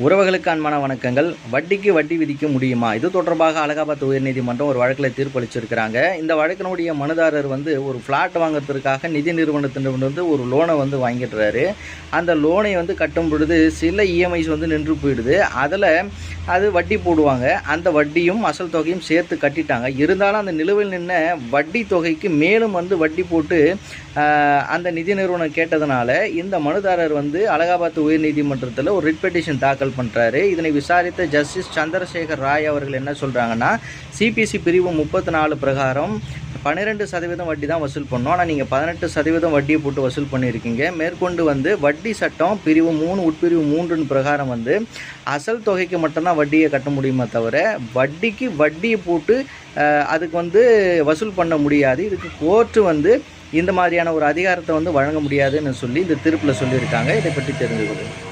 உறவுகளுக்கு அன்பான வணக்கங்கள். வட்டிக்கு வட்டி விதிக்க முடியுமா? இது தொடர்பாக அலகாபாத் உயர்நீதிமன்றம் ஒரு வழக்கில் தீர்ப்பளிச்சிருக்கிறாங்க. இந்த வழக்கினுடைய மனுதாரர் ஒரு ஃப்ளாட் வாங்குறதுக்காக நிதி நிறுவனத்திலிருந்து ஒரு லோனை வாங்கிடுறாரு. அந்த லோனை கட்டும் பொழுது சில இஎம்ஐஸ் நின்று போயிடுது. அதில் அது வட்டி போடுவாங்க. அந்த வட்டியும் அசல் தொகையும் சேர்த்து கட்டிட்டாங்க. இருந்தாலும் அந்த நிலுவையில் நின்ன வட்டி தொகைக்கு மேலும் வட்டி போட்டு அந்த நிதி நிறுவனம் கேட்டதுனால இந்த மனுதாரர் அலகாபாத் உயர்நீதிமன்றத்தில் ஒரு ரிட் பெட்டிஷன் தாக்கல் பண்ணுறாரு. இதனை விசாரித்த ஜஸ்டிஸ் சந்திரசேகர் ராய் அவர்கள் என்ன சொல்கிறாங்கன்னா, சிபிசி பிரிவு 34 பிரகாரம் 12% வட்டி தான் வசூல் பண்ணோம். ஆனால் நீங்கள் 18% வட்டியை போட்டு வசூல் பண்ணியிருக்கீங்க. மேற்கொண்டு வட்டி சட்டம் பிரிவு 3 உட்பிரிவு 3 பிரகாரம் அசல் தொகைக்கு மட்டும்தான் வட்டியை கட்ட முடியுமே தவிர வட்டிக்கு வட்டியை போட்டு அதுக்கு வசூல் பண்ண முடியாது. இதுக்கு கோர்ட்டு இந்த மாதிரியான ஒரு அதிகாரத்தை வழங்க முடியாதுன்னு சொல்லி இந்த தீர்ப்பில் சொல்லியிருக்காங்க. இதை பற்றி தெரிஞ்சுக்கணும்.